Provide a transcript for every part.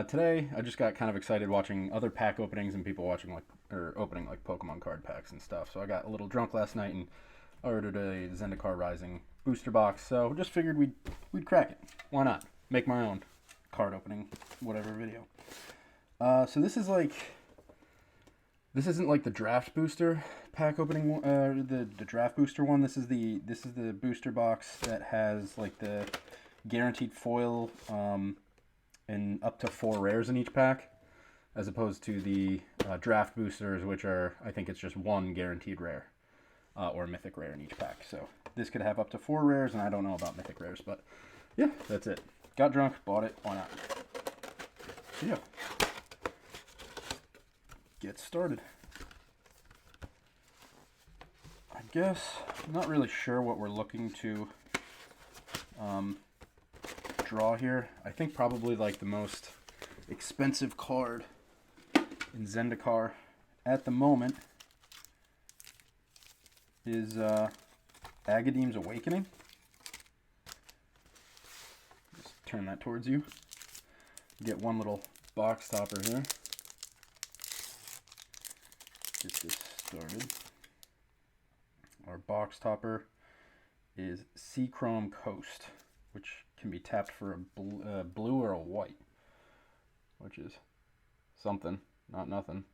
Today I just got kind of excited watching other pack openings and people watching opening like Pokemon card packs and stuff. So I got a little drunk last night and ordered a Zendikar Rising booster box. So just figured we'd crack it. Why not? Make my own card opening, whatever video. So this isn't like the draft booster pack opening, the draft booster one. This is the booster box that has like the guaranteed foil and up to 4 rares in each pack, as opposed to the draft boosters, which are, I think it's just 1 guaranteed rare or mythic rare in each pack. So this could have up to 4 rares, and I don't know about mythic rares, but yeah, that's it. Got drunk, bought it, why not? So yeah, get started. I guess I'm not really sure what we're looking to draw here. I think probably like the most expensive card in Zendikar at the moment is Agadeem's Awakening. Just turn that towards you. Get one little box topper here. Get this started. Our box topper is Seachrome Coast, which can be tapped for a blue or a white, which is something, not nothing.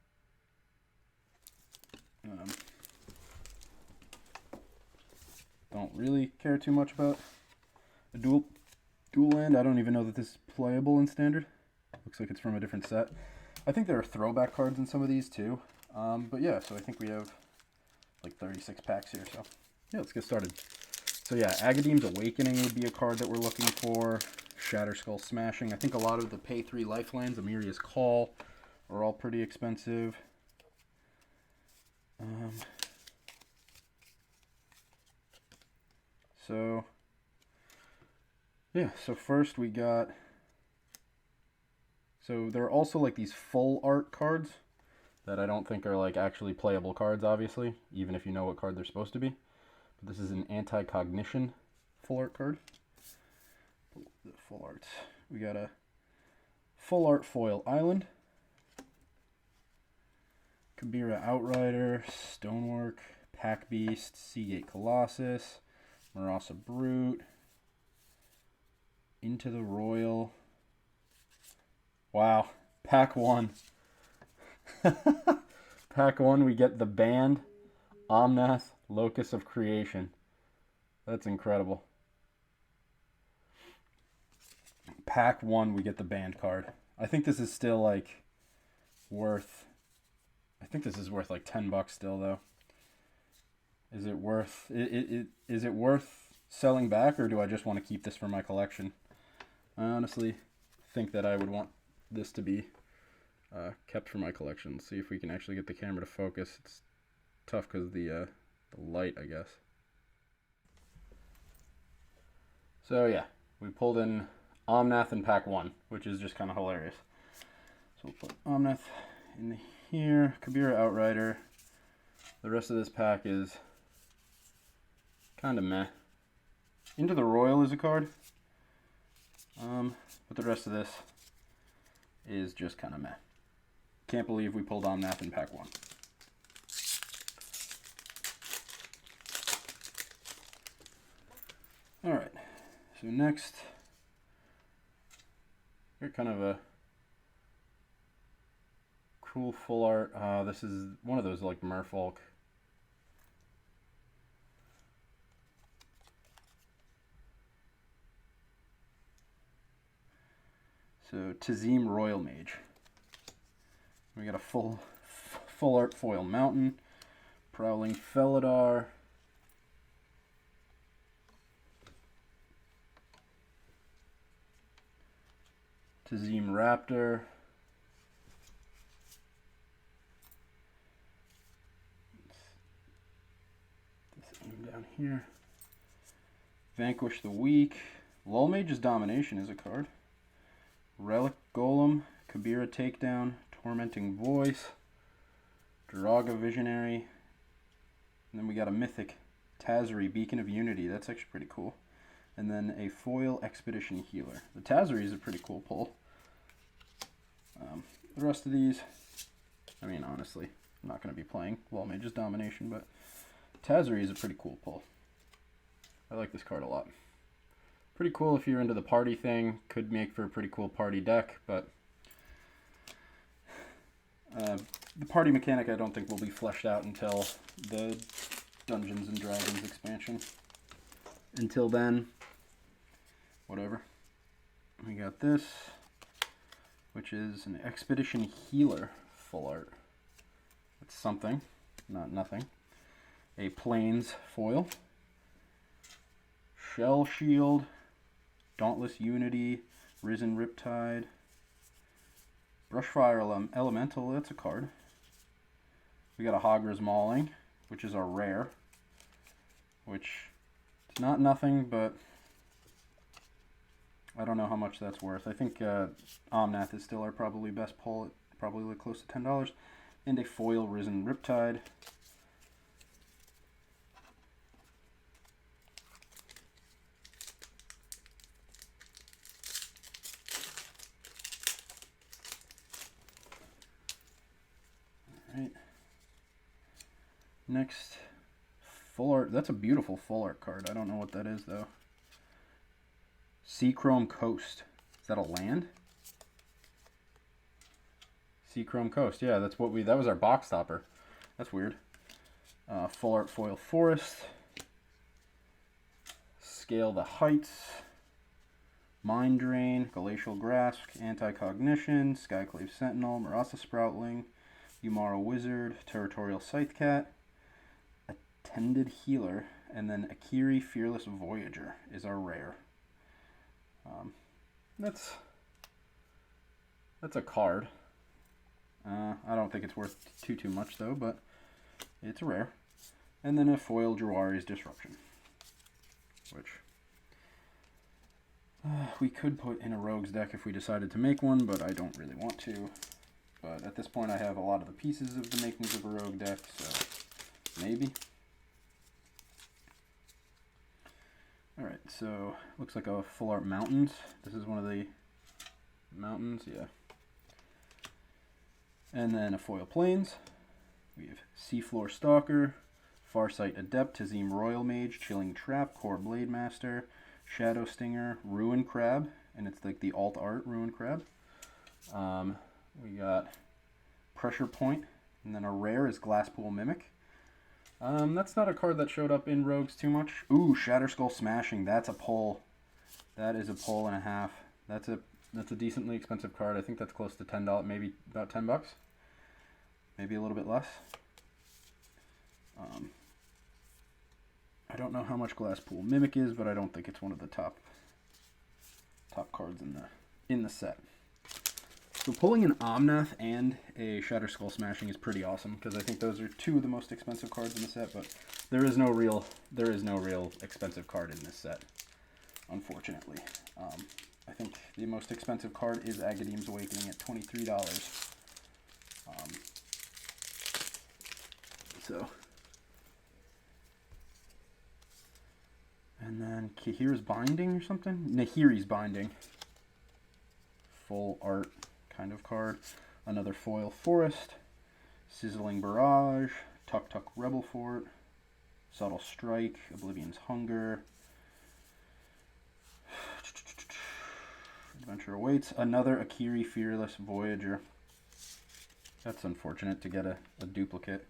Don't really care too much about a dual land. I don't even know that this is playable in standard. Looks like it's from a different set. I think there are throwback cards in some of these too. But yeah, so I think we have like 36 packs here. So yeah, let's get started. So yeah, Agadeem's Awakening would be a card that we're looking for. Shatterskull Smashing. I think a lot of the pay 3 lifelines, Amiria's Call, are all pretty expensive. So yeah, so first we got, so there are also like these full art cards that I don't think are like actually playable cards, obviously, even if you know what card they're supposed to be. But this is an Anti-Cognition full art card. The full arts. We got a full art foil Island, Kabira Outrider, Stonework, Pack Beast, Seagate Colossus, Marasa Brute, Into the Royal. Wow, pack 1. Pack 1, we get the band Omnath, Locus of Creation. That's incredible. Pack 1, we get the band card. I think this is still like worth, I think this is worth like $10 still though. Is it worth is it worth selling back, or do I just want to keep this for my collection? I honestly think that I would want this to be kept for my collection. Let's see if we can actually get the camera to focus. It's tough because the light, I guess. So yeah, we pulled in Omnath in pack 1, which is just kind of hilarious. So we'll put Omnath in here, Kabira Outrider. The rest of this pack is kind of meh. Into the Royal is a card, but the rest of this is just kind of meh. Can't believe we pulled Omnath in pack 1. Alright, so next, we're kind of a cool full art. This is one of those like Merfolk. So Tazim Royal Mage. We got a full art foil Mountain, Prowling Felidar, Tazim Raptor, this aim down here, Vanquish the Weak, Lull Mage's Domination is a card, Relic Golem, Kabira Takedown, Tormenting Voice, Draga Visionary, and then we got a mythic Tazri, Beacon of Unity. That's actually pretty cool. And then a foil Expedition Healer. The Tazri is a pretty cool pull. The rest of these, I mean, honestly, I'm not going to be playing Wall Mage's Domination, but Tazri is a pretty cool pull. I like this card a lot. Pretty cool if you're into the party thing. Could make for a pretty cool party deck, but the party mechanic I don't think will be fleshed out until the Dungeons and Dragons expansion. Until then, whatever. We got this, which is an Expedition Healer full art. It's something, not nothing. A Plains foil. Shell Shield. Dauntless Unity. Risen Riptide. Brushfire Elemental, that's a card. We got a Hagra's Mauling, which is our rare. Which, it's not nothing, but I don't know how much that's worth. I think Omnath is still our probably best pull at probably close to $10. And a foil Risen Riptide. Alright. Next, full art. That's a beautiful full art card. I don't know what that is though. Seachrome Coast. Is that a land? Seachrome Coast. Yeah, that's what that was our box topper. That's weird. Full art foil forest. Scale the Heights. Mind Drain. Glacial Grasp. Anti-Cognition. Skyclave Sentinel. Marasa Sproutling. Umara Wizard. Territorial Scythecat. Attended Healer. And then Akiri Fearless Voyager is our rare. That's a card. I don't think it's worth too much though, but it's rare. And then a foil Jawari's Disruption, which we could put in a Rogues deck if we decided to make one, but I don't really want to. But at this point I have a lot of the pieces of the makings of a Rogue deck, so maybe. Alright, so looks like a full art Mountains. This is one of the mountains, yeah. And then a foil Plains. We have Seafloor Stalker, Farsight Adept, Tazim Royal Mage, Chilling Trap, Core Blade Master, Shadow Stinger, Ruin Crab, and it's like the alt art Ruin Crab. We got Pressure Point, and then a rare is Glasspool Mimic. That's not a card that showed up in Rogues too much. Ooh, Shatterskull Smashing. That's a pull. That is a pull and a half. That's a decently expensive card. I think that's close to $10, maybe about $10. Maybe a little bit less. I don't know how much Glasspool Mimic is, but I don't think it's one of the top cards in the set. So pulling an Omnath and a Shatterskull Smashing is pretty awesome, because I think those are two of the most expensive cards in the set, but there is no real expensive card in this set, unfortunately. I think the most expensive card is Agadeem's Awakening at $23. And then Kahir's Binding or something? Nahiri's Binding. Full art kind of card. Another foil Forest. Sizzling Barrage. Tuk Tuk Rebel Fort. Subtle Strike. Oblivion's Hunger. Adventure Awaits. Another Akiri Fearless Voyager. That's unfortunate to get a duplicate.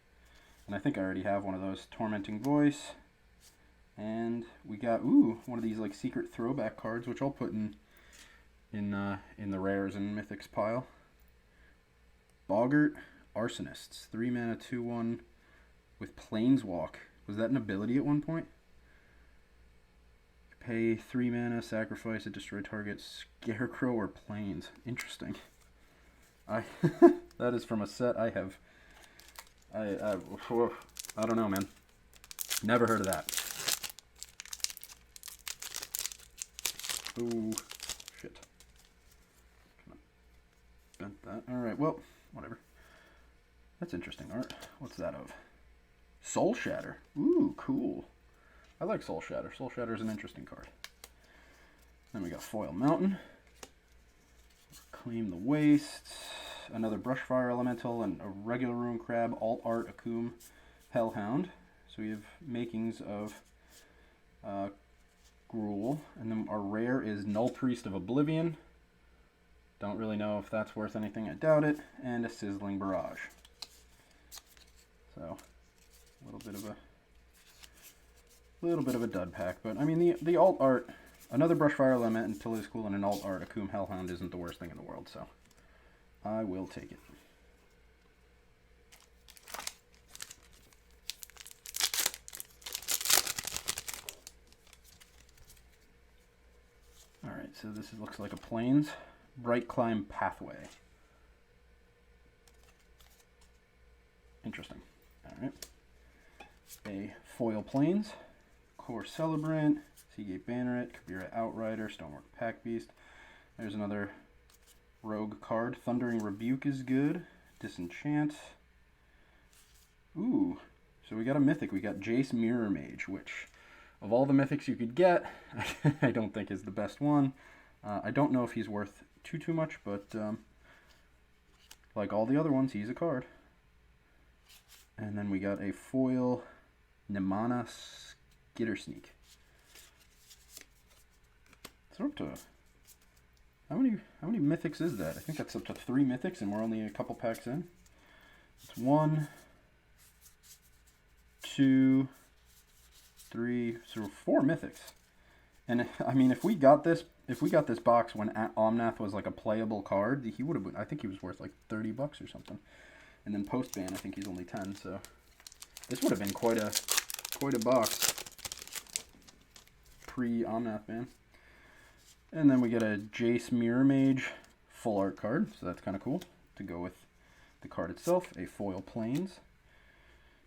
And I think I already have one of those. Tormenting Voice. And we got, ooh, one of these like secret throwback cards, which I'll put in the rares and mythics pile. Boggart Arsonists. 3 mana, 2/1 with Planeswalk. Was that an ability at one point? Pay 3 mana, sacrifice it, destroy target, Scarecrow or Plains. Interesting. That is from a set I have. I don't know, man. Never heard of that. Ooh, shit. Kind of bent that. Alright, well, whatever. That's interesting art. What's that of? Soul Shatter. Ooh, cool. I like Soul Shatter. Soul Shatter is an interesting card. Then we got Foil Mountain. Claim the Waste, another Brushfire Elemental, and a regular Ruin Crab, Alt Art, Akum, Hellhound. So we have makings of Gruul. And then our rare is Null Priest of Oblivion. Don't really know if that's worth anything, I doubt it. And a Sizzling Barrage. So, a little bit of a dud pack. But, I mean, the Alt Art, another Brushfire Elemental is cool, and an Alt Art, Akum Hellhound isn't the worst thing in the world, so I will take it. Alright, so this looks like a Plains. Bright Climb Pathway. Interesting. Alright. A foil Plains. Core Celebrant. Seagate Banneret. Kabira Outrider. Stonework Pack Beast. There's another rogue card. Thundering Rebuke is good. Disenchant. Ooh. So we got a mythic. We got Jace Mirror Mage, which, of all the mythics you could get, I don't think is the best one. I don't know if he's worth too much, but like all the other ones, he's a card. And then we got a foil Nimana Skittersneak. So up to how many mythics is that? I think that's up to 3 mythics, and we're only a couple packs in. It's 1, 2, 3, so 4 mythics. And I mean, if we got this box when Omnath was like a playable card, he would have been, I think he was worth like $30 or something. And then post ban, I think he's only 10. So this would have been quite a box pre Omnath ban. And then we get a Jace Mirror Mage full art card, so that's kind of cool to go with the card itself. A foil Plains,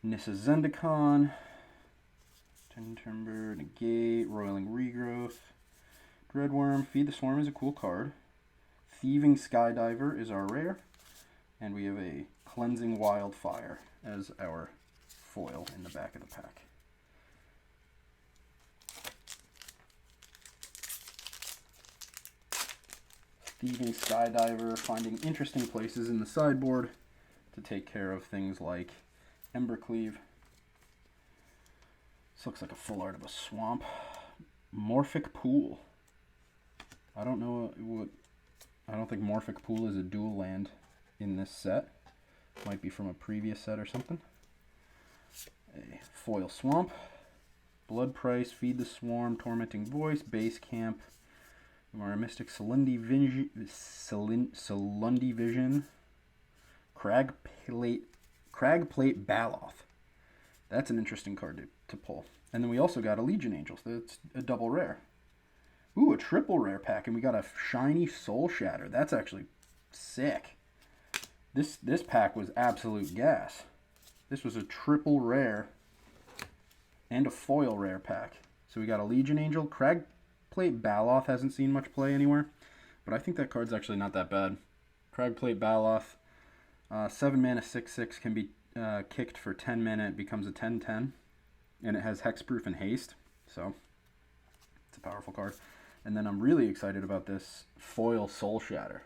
Nissa Zendikar, Timber, Negate, Roiling Regrowth, Dreadworm. Feed the Swarm is a cool card. Thieving Skydiver is our rare. And we have a Cleansing Wildfire as our foil in the back of the pack. Thieving Skydiver, finding interesting places in the sideboard to take care of things like Embercleave. This looks like a full art of a swamp. Morphic Pool. I don't know what. I don't think Morphic Pool is a dual land in this set. Might be from a previous set or something. A foil Swamp. Blood Price, Feed the Swarm, Tormenting Voice, Base Camp, Mara Mystic, Salundi Vision, Cragplate Baloth. That's an interesting card to pull. And then we also got a Legion Angel, so that's a double rare. Ooh, a triple rare pack, and we got a shiny Soul Shatter. That's actually sick. This pack was absolute gas. This was a triple rare and a foil rare pack. So we got a Legion Angel. Cragplate Baloth hasn't seen much play anywhere, but I think that card's actually not that bad. Cragplate Baloth, 7 mana, 6/6, can be kicked for 10 mana. It becomes a 10/10, and it has Hexproof and Haste, so it's a powerful card. And then I'm really excited about this foil Soul Shatter.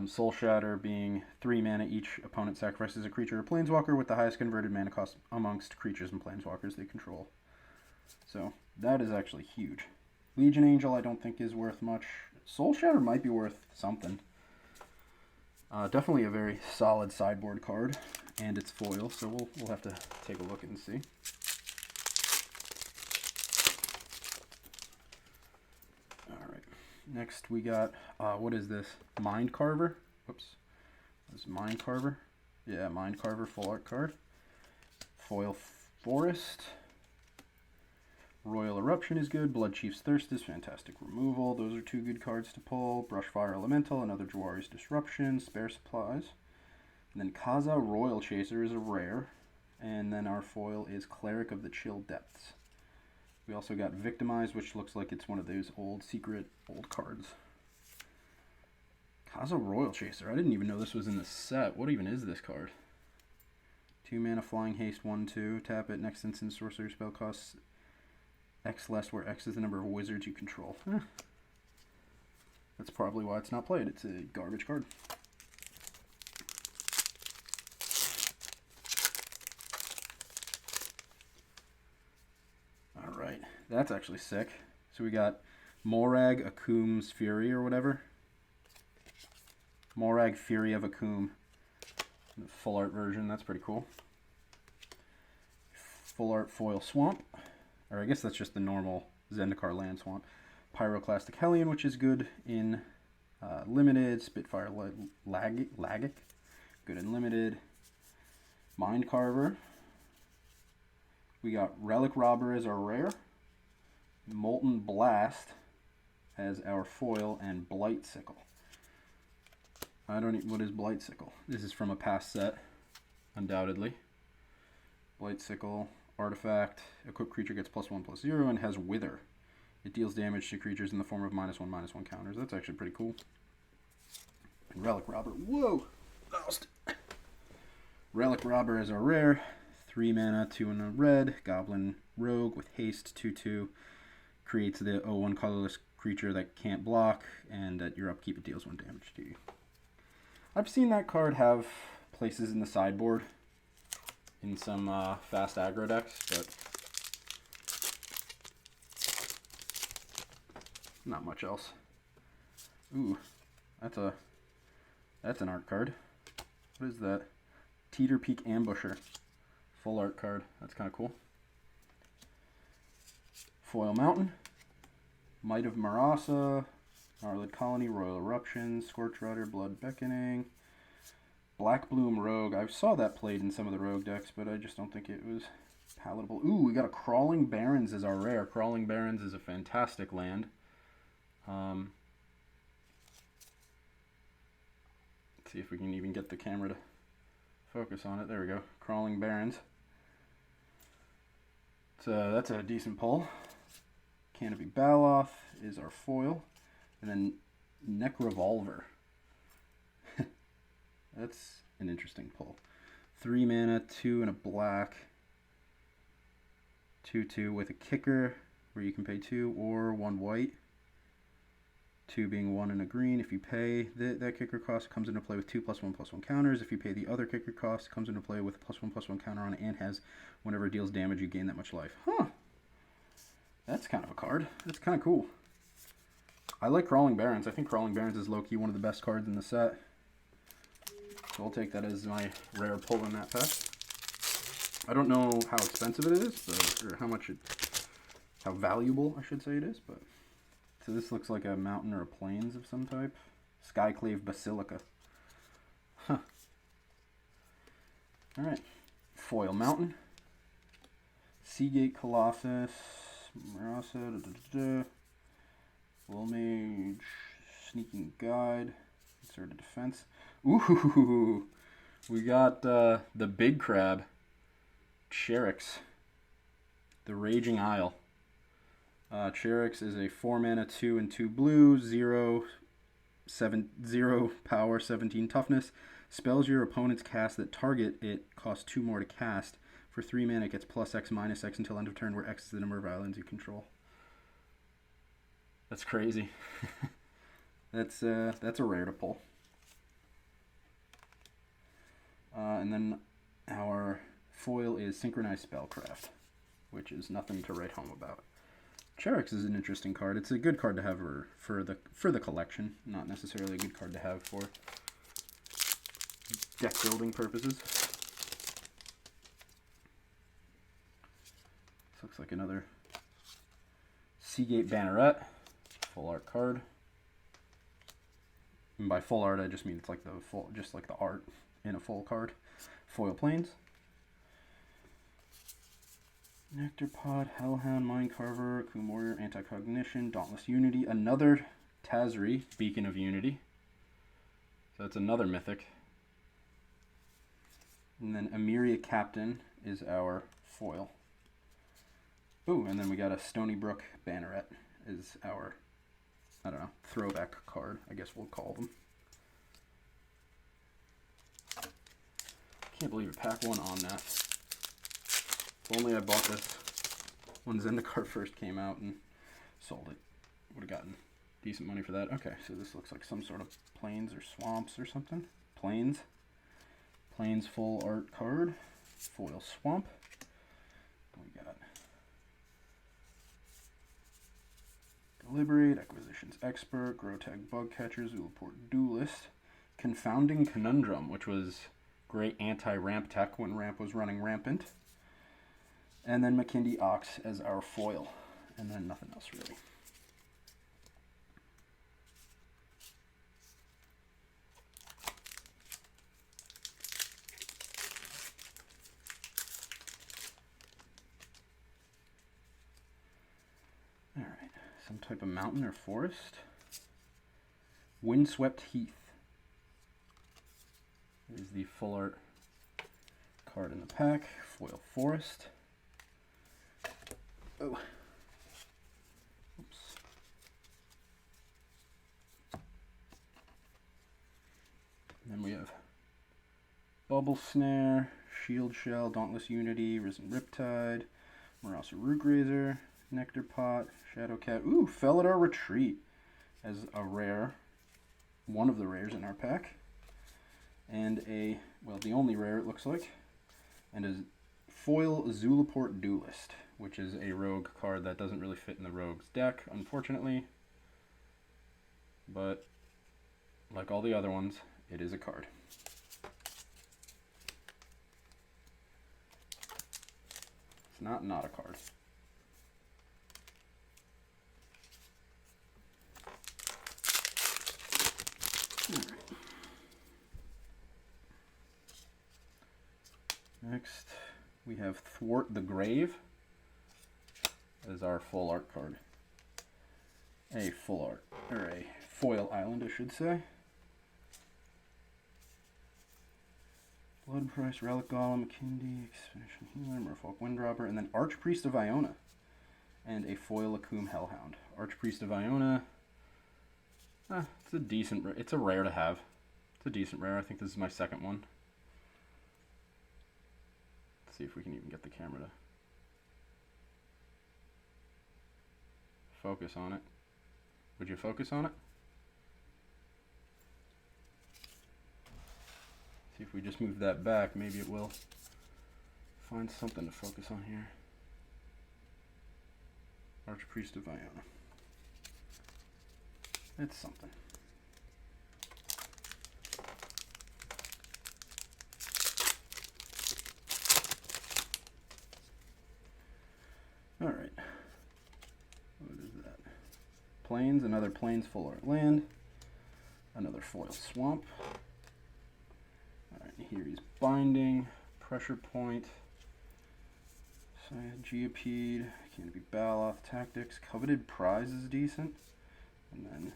Soul Shatter being 3 mana, each opponent sacrifices a creature or planeswalker with the highest converted mana cost amongst creatures and planeswalkers they control. So that is actually huge. Legion Angel I don't think is worth much. Soul Shatter might be worth something. Definitely a very solid sideboard card, and it's foil, so we'll have to take a look and see. Alright, next we got, what is this? Mind Carver? Whoops. This is Mind Carver. Yeah, Mind Carver full art card. Foil Forest. Royal Eruption is good. Blood Chief's Thirst is fantastic removal. Those are 2 good cards to pull. Brushfire Elemental, another Jwari's Disruption, Spare Supplies. And then Kaza Royal Chaser is a rare. And then our foil is Cleric of the Chill Depths. We also got Victimize, which looks like it's one of those old cards. Kaza Royal Chaser. I didn't even know this was in the set. What even is this card? 2 mana, Flying Haste, 1/2. Tap it. Next instant sorcery spell costs X less, where X is the number of wizards you control. That's probably why it's not played. It's a garbage card. Alright, that's actually sick. So we got Morag Akum's Fury or whatever. Morag Fury of Akum. The full art version, that's pretty cool. Full art foil Swamp. Or I guess that's just the normal Zendikar land Swamp. Pyroclastic Hellion, which is good in limited. Spitfire Lagic, good in limited. Mind Carver. We got Relic Robber as our rare. Molten Blast as our foil, and Blight Sickle. What is Blight Sickle? This is from a past set, undoubtedly. Blight Sickle, artifact, equipped creature gets +1/+0 and has Wither. It deals damage to creatures in the form of -1/-1 counters. That's actually pretty cool. And Relic Robber, whoa! Lost. Relic Robber is our rare. 3 mana, 2 and a red. Goblin Rogue with haste, 2/2. Creates the 0/1 colorless creature that can't block, and at your upkeep it deals 1 damage to you. I've seen that card have places in the sideboard in some fast aggro decks, but not much else. Ooh, that's an art card. What is that? Teeter Peak Ambusher. Full art card. That's kind of cool. Foil Mountain. Might of Marasa. Arlid Colony, Royal Eruption, Scorch Rider, Blood Beckoning, Black Bloom Rogue. I saw that played in some of the Rogue decks, but I just don't think it was palatable. Ooh, we got a Crawling Barrens as our rare. Crawling Barrens is a fantastic land. Let's see if we can even get the camera to focus on it. There we go. Crawling Barrens. So that's a decent pull. Canopy Baloth is our foil. And then Necrevolver. That's an interesting pull. 3 mana, 2 and a black. 2/2 with a kicker, where you can pay 2 or 1 white. 2 being 1 and a green. If you pay that kicker cost, comes into play with 2 +1/+1 counters. If you pay the other kicker cost, comes into play with a +1/+1 counter on it, and has whenever it deals damage, you gain that much life. Huh. That's kind of a card. That's kind of cool. I like Crawling Barrens. I think Crawling Barrens is low-key one of the best cards in the set. So I'll take that as my rare pull in that pack. I don't know how expensive it is, but, or how valuable, I should say, it is. But so this looks like a mountain or a plains of some type. Skyclave Basilica. Huh. Alright. Foil Mountain. Seagate Colossus. Marasa. Will Mage, Sneaking Guide, Concerted Defense. Ooh, we got the big crab, Cherix, the Raging Isle. Cherix is a 4 mana, 2 and 2 blue, 0 power, 17 toughness. Spells your opponent's cast that target it cost 2 more to cast. For 3 mana, it gets +X/-X until end of turn, where X is the number of islands you control. That's crazy. That's a rare to pull. And then our foil is Synchronized Spellcraft, which is nothing to write home about. Cherix is an interesting card. It's a good card to have for the collection, not necessarily a good card to have for deck building purposes. This looks like another Seagate Banneret. Full art card. And by full art, I just mean it's like the full, just like the art in a full card. Foil Plains. Nectar Pod, Hellhound, Mind Carver, Akum Warrior, Anti-Cognition, Dauntless Unity. Another Tazri, Beacon of Unity. So that's another mythic. And then Emiria Captain is our foil. Ooh, and then we got a Stony Brook Banneret is our, I don't know, throwback card, I guess we'll call them. Can't believe it, pack 1 on that. If only I bought this when Zendikar first came out and sold it. Would have gotten Decent money for that. Okay, so this looks like some sort of plains or swamps or something. Plains. Plains full art card. Foil swamp. We got Deliberate, Acquisitions Expert, Grotag Bugcatcher, Zulaport Duelist, Confounding Conundrum, which was great anti-ramp tech when ramp was running rampant. And then McKindy Ox as our foil. And then nothing else really. Alright, some type of mountain or forest. Windswept Heath is the full art card in the pack. Foil forest. Oh. Oops. And then we have Bubble Snare, Shield Shell, Dauntless Unity, Risen Riptide, Marasa Root Grazer, Nectar Pot, Shadow Cat. Ooh, Felidar Retreat as a rare. One of the rares in our pack. And a, well, the only rare it looks like. And a foil Zulaport Duelist, which is a rogue card that doesn't really fit in the rogue's deck, unfortunately. But, like all the other ones, it is a card. It's not a card. Alright. Next, we have Thwart the Grave as our full art card. A full art, or a foil island, I should say. Blood Price, Relic Golem, McKindy, Expedition Healer, Merfolk Windropper, and then Archpriest of Iona. And a foil Akoum Hellhound. Archpriest of Iona. It's a decent, it's a rare to have. It's a decent rare. I think this is my second one. Let's see if we can even get the camera to focus on it. Would you focus on it? See if we just move that back, maybe it will find something to focus on here. Archpriest of Iona. It's something. Alright. What is that? Plains, another Plains full art land. Another foil swamp. Alright, here he's Binding, Pressure Point, Geopede, Canopy Baloth, Tactics, Coveted Prize is decent. And then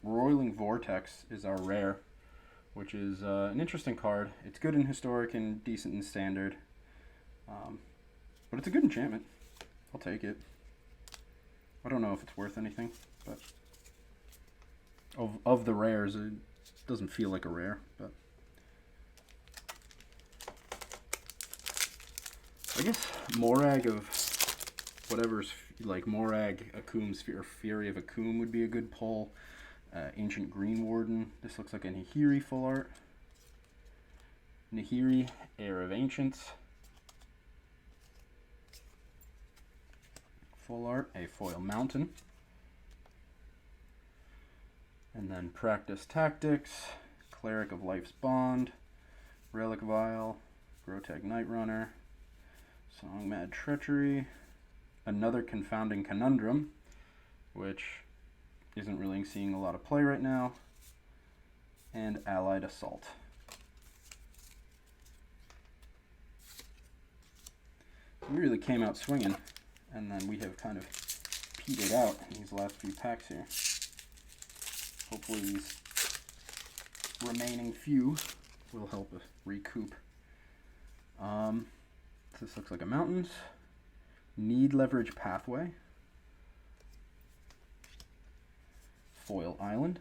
Roiling Vortex is our rare, which is an interesting card. It's good in Historic and decent in Standard. But it's a good enchantment. I'll take it. I don't know if it's worth anything, but of the rares, it doesn't feel like a rare. But I guess Morag of whatever's like Morag, Akoum's Fury of Akoum would be a good pull. Ancient Green Warden. This looks like a Nahiri full art. Nahiri, Heir of Ancients. Full art, a foil Mountain. And then Practice Tactics, Cleric of Life's Bond, Relic Vial, Grotag Nightrunner, Song Mad Treachery, another Confounding Conundrum, which isn't really seeing a lot of play right now, and Allied Assault. We really came out swinging, and then we have kind of petered out in these last few packs here. Hopefully these remaining few will help us recoup. This looks like a Mountains. Need Leverage Pathway. Foil Island.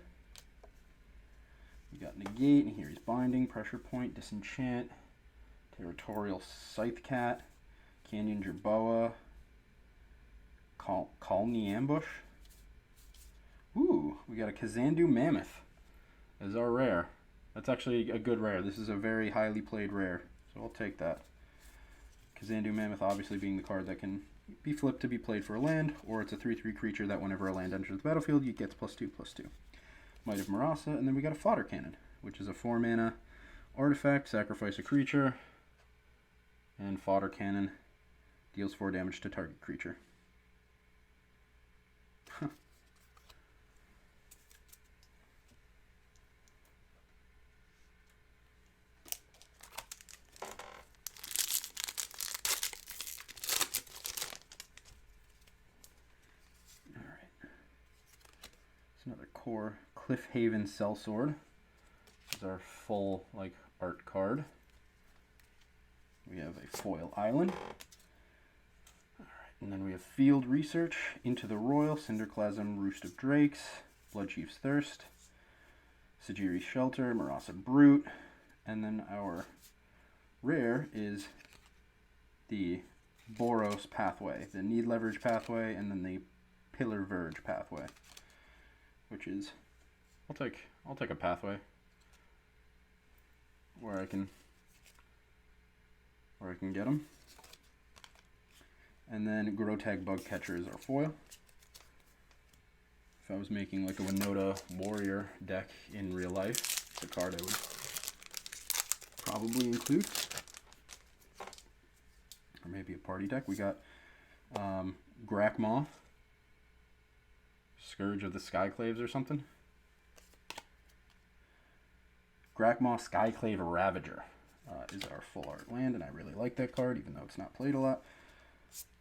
We got Negate, and here he's Binding, Pressure Point, Disenchant, Territorial Scythe Cat, Canyon Jerboa, Call Me Ambush, Ooh, we got a Kazandu Mammoth as our rare. That's actually a good rare. This is a very highly played rare, so I'll take that. Kazandu Mammoth obviously being the card that can be flipped to be played for a land, or it's a 3/3 creature that whenever a land enters the battlefield, it gets +2/+2. Might of Marasa, and then we got a Fodder Cannon, which is a 4-mana artifact, sacrifice a creature, and Fodder Cannon deals 4 damage to target creature. Another core Cliffhaven Sellsword. This is our full art card. We have a foil island. Alright, and then we have Field Research, Into the Royal, Cinderclasm, Roost of Drakes, Bloodchief's Thirst, Sajiri's Shelter, Marasa Brute, and then our rare is the Boros pathway, the Need Leverage pathway, and then the Pillar Verge pathway. Which is, I'll take a pathway where I can get them. And then Grotag Bugcatcher is our foil. If I was making like a Winota Warrior deck in real life, it's a card I would probably include. Or maybe a party deck. We got Grakmaw, Scourge of the Skyclaves or something. Grakmaw Skyclave Ravager is our full art land, and I really like that card, even though it's not played a lot.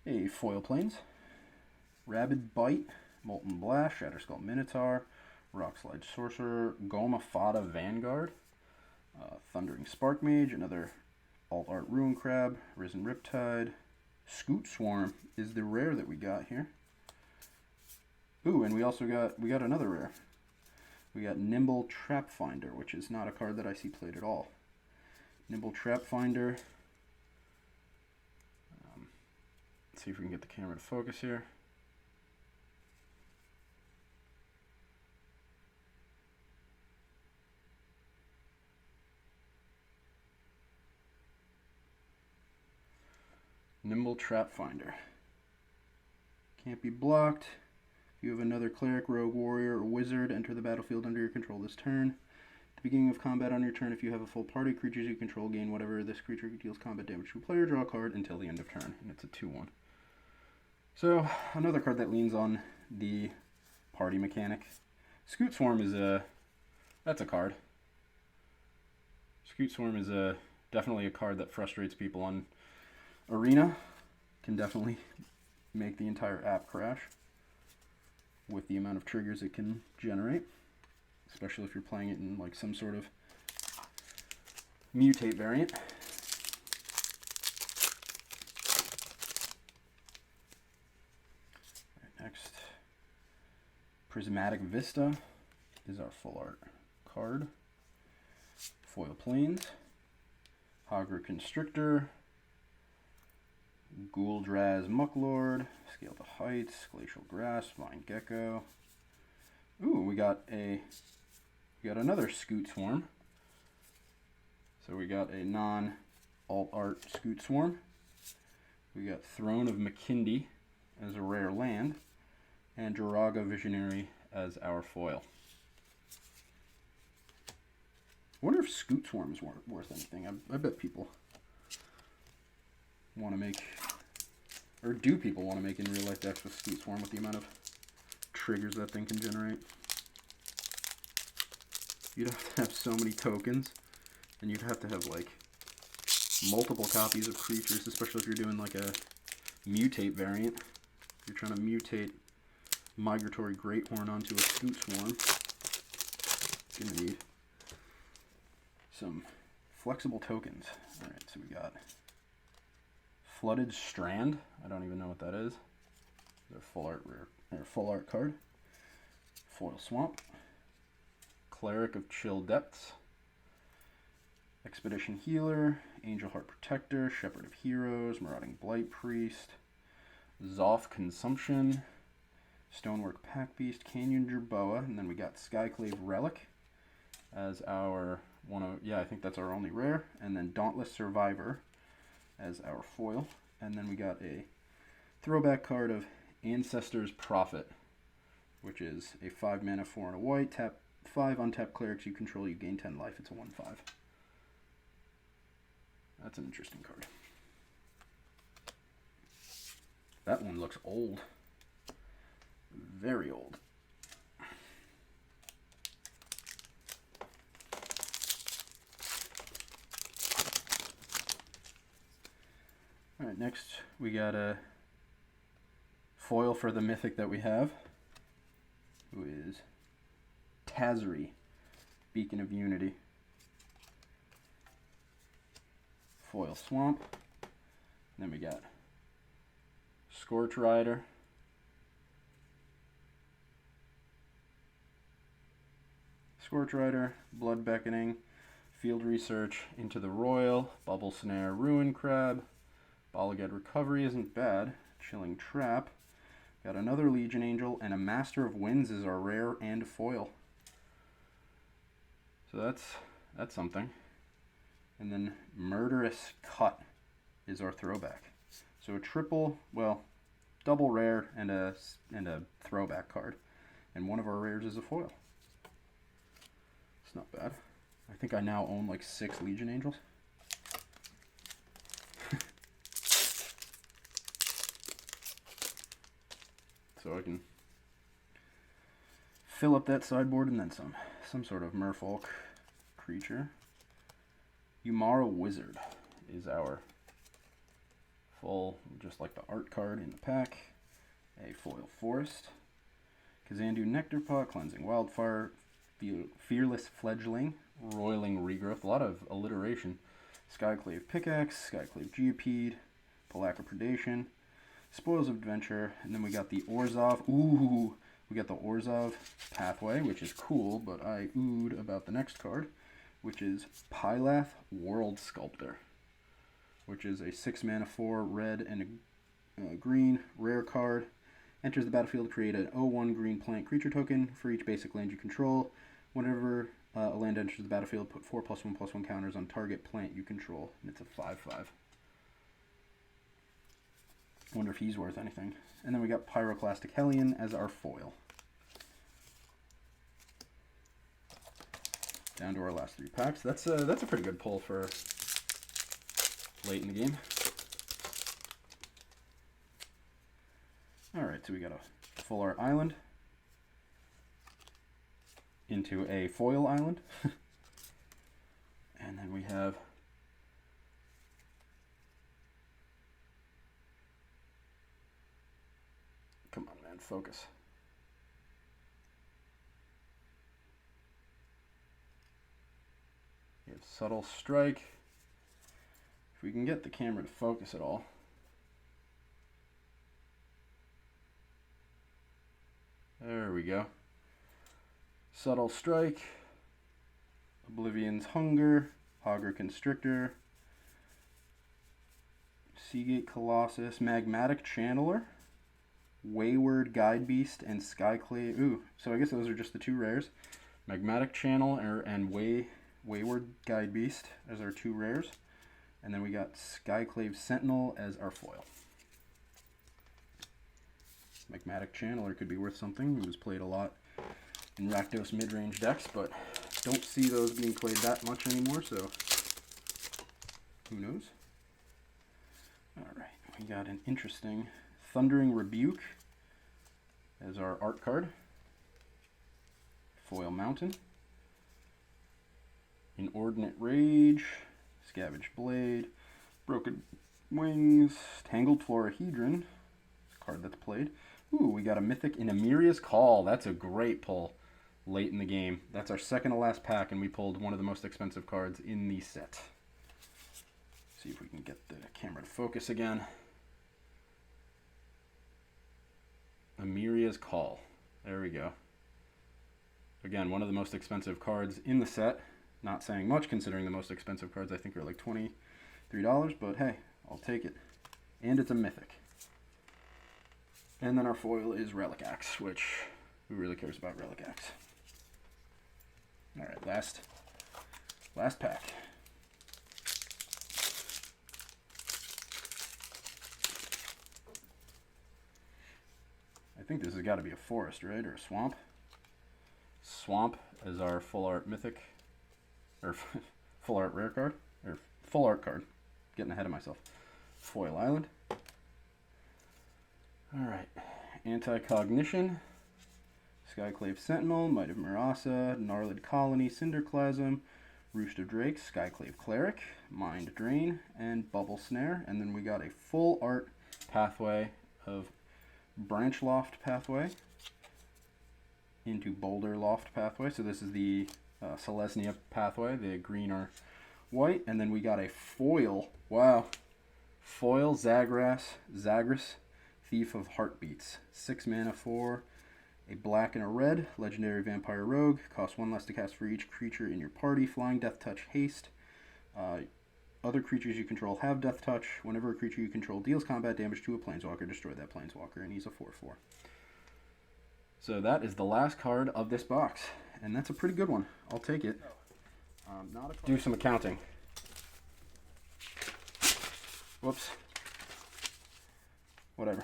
A Foil Plains, Rabid Bite, Molten Blast, Shatterskull Minotaur, Rockslide Sorcerer, Goma Fada Vanguard, Thundering Spark Mage, another alt art Ruin Crab, Risen Riptide, Scoot Swarm is the rare that we got here. Ooh, and we also got another rare. We got Nimble Trap Finder, which is not a card that I see played at all. Nimble Trap Finder. Let's see if we can get the camera to focus here. Nimble Trap Finder. Can't be blocked. If you have another cleric, rogue, warrior, or wizard enter the battlefield under your control this turn. At the beginning of combat on your turn, if you have a full party, creatures you control gain whatever this creature deals combat damage to a player, draw a card until the end of turn, and it's a 2/1. So, another card that leans on the party mechanic. Scoot Swarm is that's a card. Scoot Swarm is definitely a card that frustrates people on Arena. Can definitely make the entire app crash with the amount of triggers it can generate, especially if you're playing it in like some sort of mutate variant. Right, next, Prismatic Vista is our full art card. Foil Plains, Hogger Constrictor, Gouldraz Mucklord, Scale to Heights, Glacial Grass, Vine Gecko. Ooh, we got another Scoot Swarm. So we got a non-alt art Scoot Swarm. We got Throne of Makindi as a rare land, and Jiraga Visionary as our foil. I wonder if Scoot Swarm is worth anything. I bet people want to make, or do people want to make in real life decks with Scoot Swarm with the amount of triggers that thing can generate? You'd have to have so many tokens, and you'd have to have like multiple copies of creatures, especially if you're doing like a mutate variant. You're trying to mutate Migratory Greathorn onto a Scoot Swarm. You're gonna need some flexible tokens. Alright, so we got Flooded Strand. I don't even know what that is. Their full art card. Foil Swamp. Cleric of Chill Depths. Expedition Healer. Angel Heart Protector. Shepherd of Heroes. Marauding Blight Priest. Zoth Consumption. Stonework Pack Beast, Canyon Jerboa, and then we got Skyclave Relic as our I think that's our only rare, and then Dauntless Survivor as our foil, and then we got a throwback card of Ancestor's Prophet, which is a 5 mana, 4 and a white, tap 5 untapped clerics you control, you gain 10 life. It's a 1/5. That's an interesting card. That one looks old. Very old. Alright, next we got a foil for the mythic that we have, who is Tazri, Beacon of Unity. Foil Swamp. And then we got Scorch Rider. Blood Beckoning, Field Research, Into the Royal, Bubble Snare, Ruin Crab, Balagad Recovery isn't bad, Chilling Trap. Got another Legion Angel, and a Master of Winds is our rare and foil. So that's something. And then Murderous Cut is our throwback. So a triple, well, double rare and a throwback card. And one of our rares is a foil. It's not bad. I think I now own like 6 Legion Angels. So I can fill up that sideboard and then some. Some sort of merfolk creature. Umara Wizard is our full, just like the art card in the pack. A foil forest. Kazandu Nectarpot, Cleansing Wildfire, Fearless Fledgling, Roiling Regrowth, a lot of alliteration. Skyclave Pickaxe, Skyclave Geopede, Palaka Predation, Spoils of Adventure, and then we got the Orzhov. Ooh, we got the Orzhov Pathway, which is cool, but I oohed about the next card, which is Pylath World Sculptor, which is a 6 mana, 4 red and a green rare card. Enters the battlefield, create an 0/1 green plant creature token for each basic land you control. Whenever a land enters the battlefield, put 4+1/+1 counters on target plant you control, and it's a 5/5. Wonder if he's worth anything. And then we got Pyroclastic Hellion as our foil. Down to our last 3 packs. That's a pretty good pull for late in the game. Alright, so we got a full art island into a foil island. And then we have come on, man, focus. We have Subtle Strike. If we can get the camera to focus at all. There we go. Subtle Strike, Oblivion's Hunger, Hogger Constrictor, Seagate Colossus, Magmatic Channeler, Wayward Guide Beast, and Skyclave. Ooh, so I guess those are just the 2 rares. Magmatic Channeler and Wayward Guide Beast as our 2 rares. And then we got Skyclave Sentinel as our foil. Magmatic Channeler could be worth something. It was played a lot in Rakdos mid-range decks, but don't see those being played that much anymore, so who knows? Alright, we got an interesting Thundering Rebuke as our art card. Foil Mountain. Inordinate Rage, Scavenge Blade, Broken Wings, Tangled Florahedron, card that's played. Ooh, we got a Mythic in Emiria's Call. That's a great pull late in the game. That's our second to last pack, and we pulled one of the most expensive cards in the set. See if we can get the camera to focus again. Emiria's Call. There we go. Again, one of the most expensive cards in the set. Not saying much, considering the most expensive cards I think are like $23, but hey, I'll take it. And it's a Mythic. And then our foil is Relic Axe, which who really cares about Relic Axe? Alright, last pack. I think this has got to be a forest, right? Or a swamp. Swamp as our full art mythic. Or full art rare card. Or full art card. Getting ahead of myself. Foil Island. Alright. Anti-Cognition. Skyclave Sentinel. Might of Murasa. Gnarlid Colony. Cinderclasm. Roost of Drakes. Skyclave Cleric. Mind Drain. And Bubble Snare. And then we got a full art pathway of Branch Loft pathway into Boulder Loft pathway. So this is the Selesnya pathway. The green are white. And then we got a foil. Wow. Foil Zagras, Thief of Heartbeats. 6 mana for a black and a red. Legendary Vampire Rogue. Costs 1 less to cast for each creature in your party. Flying, Death Touch, Haste. Other creatures you control have Death Touch. Whenever a creature you control deals combat damage to a Planeswalker, destroy that Planeswalker, and he's a 4/4. So that is the last card of this box, and that's a pretty good one. I'll take it. Do some accounting. Whoops. Whatever.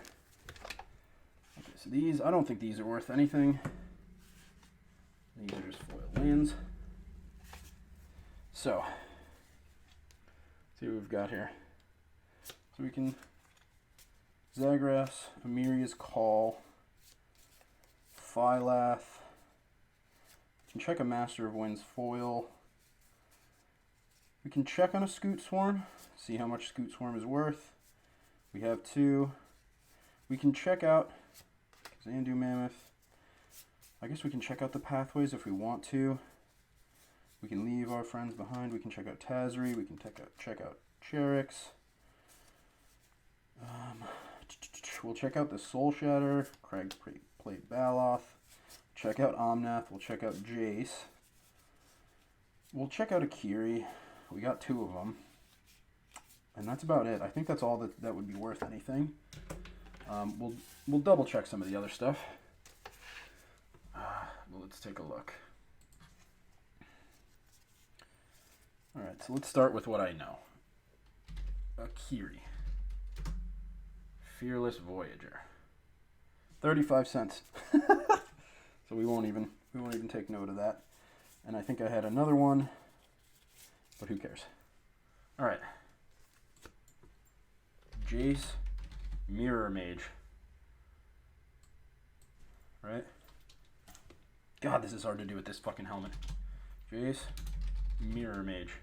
Okay, so these, I don't think these are worth anything. These are just foil lands. So, see what we've got here. So we can Zagras, Amiria's Call, Phylath. We can check a Master of Winds foil. We can check on a Scoot Swarm, see how much Scoot Swarm is worth. We have 2. We can check out Zandu Mammoth. I guess we can check out the pathways if we want to. We can leave our friends behind. We can check out Tazri. We can check out Cherix. We'll check out the Soul Shatter, Crag Plate Baloth. Check out Omnath. We'll check out Jace. We'll check out Akiri. We got 2 of them. And that's about it. I think that's all that would be worth anything. We'll double check some of the other stuff. Well, let's take a look. Alright, so let's start with what I know. Akiri. Fearless Voyager. 35 cents. So we won't even take note of that. And I think I had another one, but who cares? Alright. Jace Mirror Mage. Right? God, this is hard to do with this fucking helmet. Jace Mirror Mage.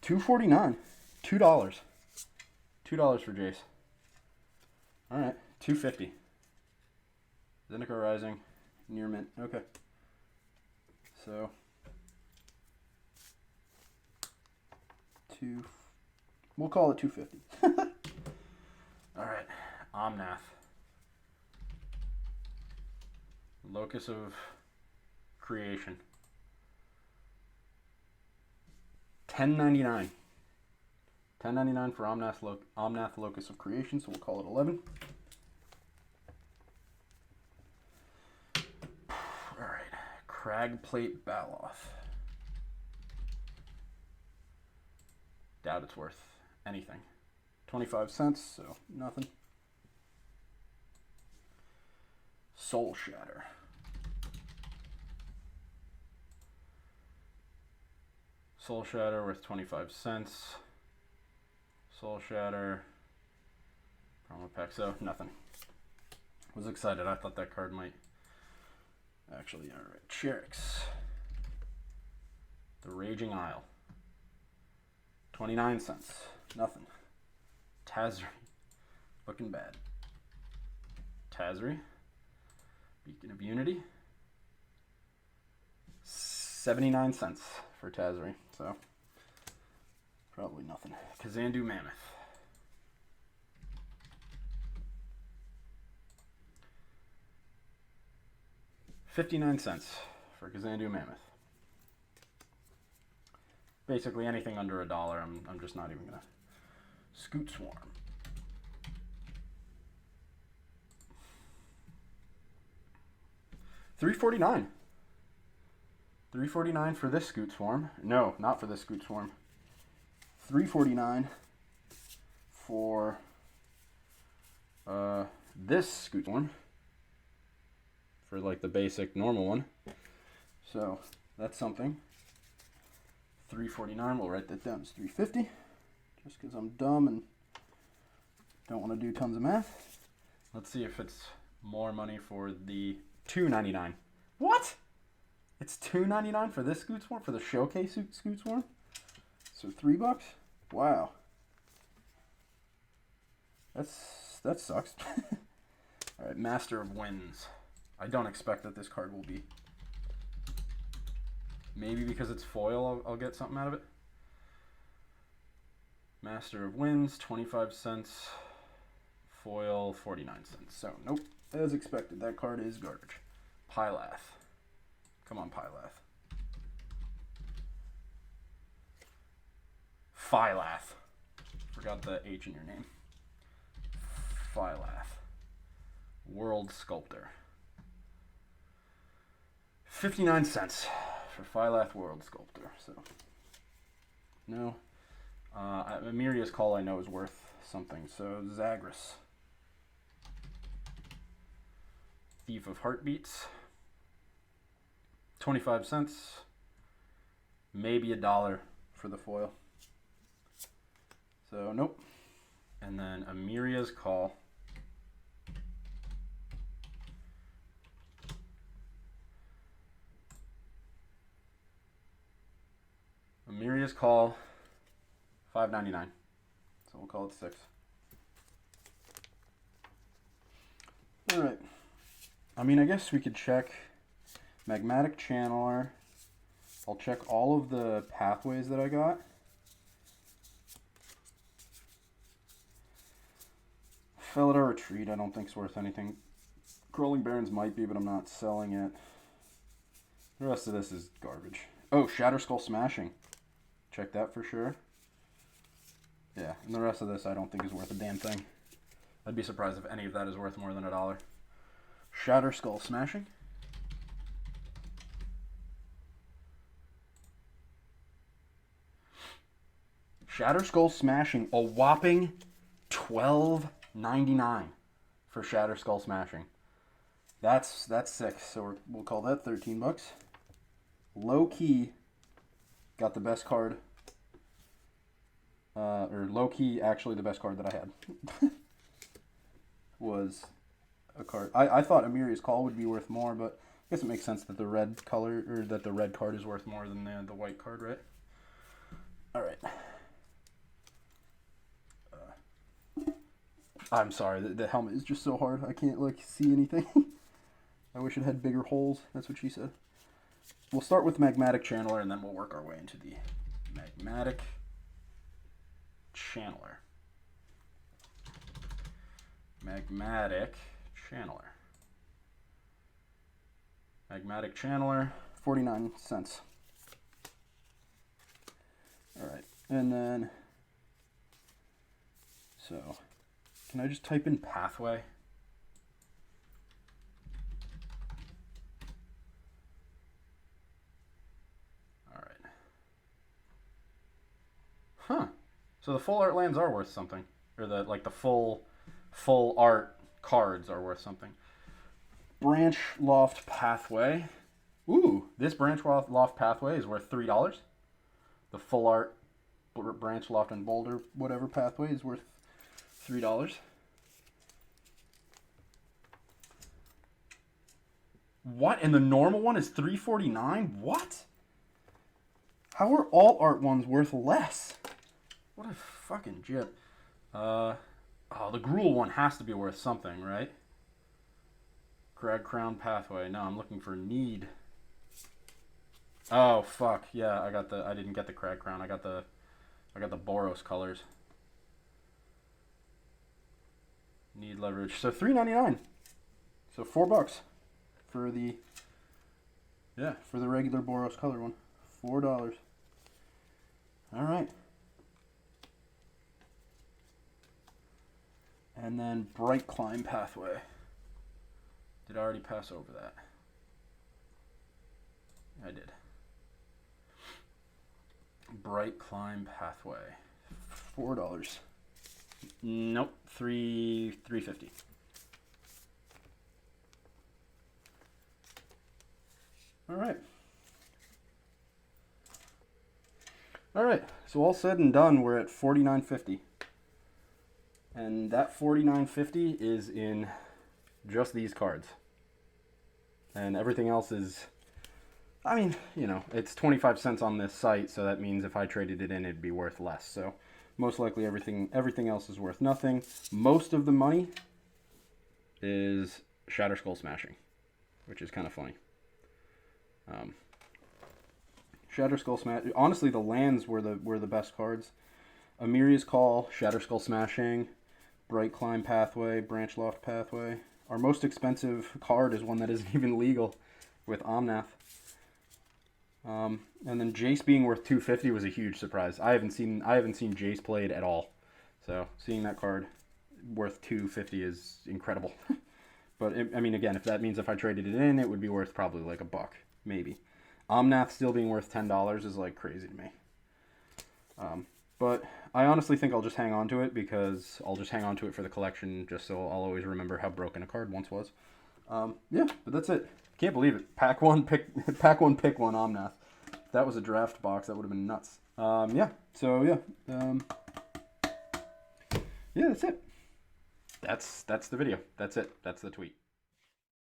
$2.49. $2. $2 for Jace. Alright. $2.50. Zendikar Rising. Near mint. Okay. So we'll call it $2.50. Alright. Omnath. Locus of Creation. $10.99. $10.99 for Omnath Locus of Creation, so we'll call it 11. Alright. Crag Plate Baloth. Doubt it's worth anything. 25 cents, so nothing. Soul Shatter. Soul Shatter worth 25 cents. Soul Shatter. Promo pack, so nothing. Was excited. I thought that card might actually. Alright. Cherix. The Raging Isle. 29 cents. Nothing. Tazri. Looking bad. Tazri. Beacon of Unity. 79 cents for Tazri. So, probably nothing. Kazandu Mammoth. $0.59 for Kazandu Mammoth. Basically anything under $1, I'm just not even gonna Scoot Swarm. $3.49. $3.49 for this Scoot Swarm. No, not for this Scoot Swarm. $3.49 for this Scoot Swarm. For like the basic normal one. So that's something. $3.49. We'll write that down as $3.50. Just because I'm dumb and don't want to do tons of math. Let's see if it's more money for the $2.99. What? It's $2.99 for this Scoot Swarm, for the showcase Scoot Swarm? So $3? Wow. That sucks. Alright, Master of Winds. I don't expect that this card will be. Maybe because it's foil, I'll get something out of it. Master of Winds, 25 cents. Foil, 49 cents. So, nope. As expected, that card is garbage. Pylath. Come on, Pylath. Phylath. Forgot the H in your name. Phylath. World Sculptor. 59 cents for Phylath World Sculptor. So, no. Amiria's Call I know is worth something. So, Zagras. Thief of Heartbeats. 25 cents. Maybe $1 for the foil. So, nope. And then Amiria's Call. Amiria's Call, $5.99. So we'll call it 6. Alright. I mean, I guess we could check Magmatic Channeler. I'll check all of the pathways that I got. Felidar Retreat, I don't think it's worth anything. Crawling Barrens might be, but I'm not selling it. The rest of this is garbage. Oh, Shatterskull Smashing. Check that for sure. Yeah, and the rest of this I don't think is worth a damn thing. I'd be surprised if any of that is worth more than $1. Shatterskull Smashing. Shatterskull Smashing, a whopping $12.99 for Shatterskull Smashing. That's sick. So we'll call that 13 bucks. Low key got the best card. Or low key, actually the best card that I had was a card. I thought Amiria's Call would be worth more, but I guess it makes sense that the red color, or that the red card is worth more than the white card, right? All right. I'm sorry, the helmet is just so hard. I can't like see anything. I wish it had bigger holes. That's what she said. We'll start with Magmatic Channeler, and then we'll work our way into the Magmatic Channeler. Magmatic Channeler. Magmatic Channeler, 49 cents. Alright, and then, so, can I just type in pathway? Huh. So the full art lands are worth something. Or the full art cards are worth something. Branch Loft Pathway. Ooh, this Branch Loft Pathway is worth $3. The full art Branch Loft and Boulder whatever pathway is worth $3. What? And the normal one is $3.49? What? How are all art ones worth less? What a fucking jip. Oh, the Gruul one has to be worth something, right? Crag Crown Pathway. No, I'm looking for Need. Oh fuck. Yeah, I didn't get the Crag Crown. I got the Boros colors. Need leverage. So $3.99. So $4 for the regular Boros color one. $4. All right. And then Bright Climb Pathway. Did I already pass over that? I did. Bright Climb Pathway. $4. Nope, $3.50. All right. All right. So all said and done, we're at $49.50. And that $49.50 is in just these cards. And everything else is, I mean, you know, it's 25 cents on this site, so that means if I traded it in, it'd be worth less. So most likely everything else is worth nothing. Most of the money is Shatter Skull Smashing, which is kind of funny. Shatter Skull Smash. Honestly, the lands were the best cards. Amiria's Call, Shatter Skull Smashing, Bright Climb Pathway, Branch Loft Pathway. Our most expensive card is one that isn't even legal, with Omnath. And then Jace being worth $2.50 was a huge surprise. I haven't seen Jace played at all, so seeing that card worth $2.50 is incredible. But I mean, again, if that means if I traded it in, it would be worth probably like $1, maybe. Omnath still being worth $10 is like crazy to me. But I honestly think I'll just hang on to it, because I'll just hang on to it for the collection, just so I'll always remember how broken a card once was. Yeah, but that's it. Can't believe it. Pack one, pick one Omnath. If that was a draft box, that would have been nuts. Yeah. So yeah. Yeah, that's it. That's the video. That's it. That's the tweet.